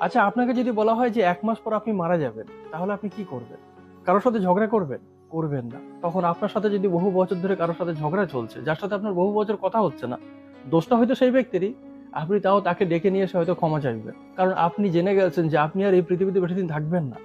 আচ্ছা, আপনাকে যদি বলা হয় যে ১ মাস পর আপনি মারা যাবেন, তাহলে আপনি কি করবেন? কারো সাথে ঝগড়া করবেন? করবেন না। তখন আপনার সাথে যদি বহু বছর ধরে কারো সাথে ঝগড়া চলছে, যার সাথে আপনার বহু বছর কথা হচ্ছে না, দোষটা হয়তো সেই ব্যক্তিরই, আপনি তাও তাকে ডেকে নিয়ে এসে হয়তো ক্ষমা চাইবেন। কারণ আপনি জেনে গেছেন যে আপনি আর এই পৃথিবীতে বেশিদিন থাকবেন না।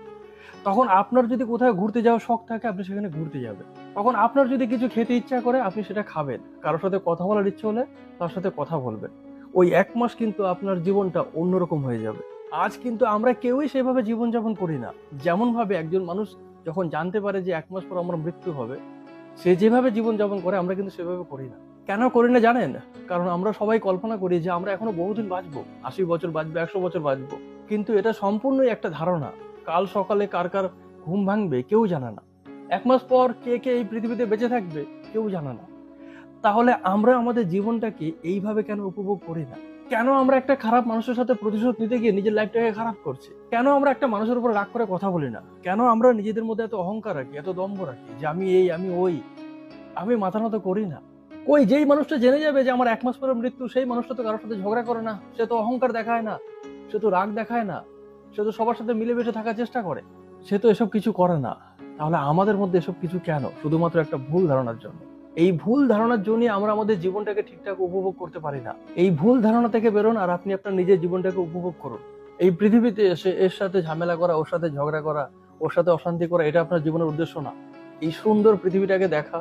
তখন আপনার যদি কোথাও ঘুরতে যাওয়ার শখ থাকে, আপনি সেখানে ঘুরতে যাবেন। তখন আপনার যদি কিছু খেতে ইচ্ছা করে, আপনি সেটা খাবেন। কারো সাথে কথা বলার ইচ্ছে হলে তার সাথে কথা বলবেন। ওই ১ মাস কিন্তু আপনার জীবনটা অন্যরকম হয়ে যাবে। আজ কিন্তু আমরা কেউই সেভাবে জীবনযাপন করি না। যেমনভাবে একজন মানুষ যখন জানতে পারে যে ১ মাস পর আমার মৃত্যু হবে, সে যেভাবে জীবনযাপন করে আমরা কিন্তু সেভাবে করি না। কেন করি না জানেন? কারণ আমরা সবাই কল্পনা করি যে আমরা এখনো বহুদিন বাঁচবো। ৮০ বছর বাঁচবো, ১০০ বছর বাঁচবো। কিন্তু এটা সম্পূর্ণই একটা ধারণা। কাল সকালে কার কার ঘুম ভাঙবে কেউ জানে না। ১ মাস পর কে কে এই পৃথিবীতে বেঁচে থাকবে কেউ জানে না। তাহলে আমরা আমাদের জীবনটাকে এইভাবে কেন উপভোগ করি না? কেন আমরা একটা খারাপ মানুষের সাথে প্রতিশোধ নিতে গিয়ে নিজের লাইফটাকে খারাপ করছি? কেন আমরা একটা মানুষের উপর রাগ করে কথা বলি না? কেন আমরা নিজেদের মধ্যে এত অহংকার রাখি, এত দম্ভ রাখি যে আমি এই, আমি ওই, আমি মাথা নত করি না? কই, যেই মানুষটা জেনে যাবে যে আমার ১ মাস পরে মৃত্যু, সেই মানুষটা তো কারোর সাথে ঝগড়া করে না, সে তো অহংকার দেখায় না, সে তো রাগ দেখায় না, সে তো সবার সাথে মিলেমিশে থাকার চেষ্টা করে। সে তো এসব কিছু করে না। তাহলে আমাদের মধ্যে এসব কিছু কেন? শুধুমাত্র একটা ভুল ধারণার জন্য। এই ভুল ধারণার জন্যই আমরা আমাদের জীবনটাকে ঠিকঠাক উপভোগ করতে পারি না। এই ভুল ধারণা থেকে বেরোন আর আপনি আপনার নিজের জীবনটাকে উপভোগ করুন। এই পৃথিবীতে এসে এর সাথে ঝামেলা করা, ওর সাথে ঝগড়া করা, ওর সাথে অশান্তি করা, এটা আপনার জীবনের উদ্দেশ্য না। এই সুন্দর পৃথিবীটাকে দেখা,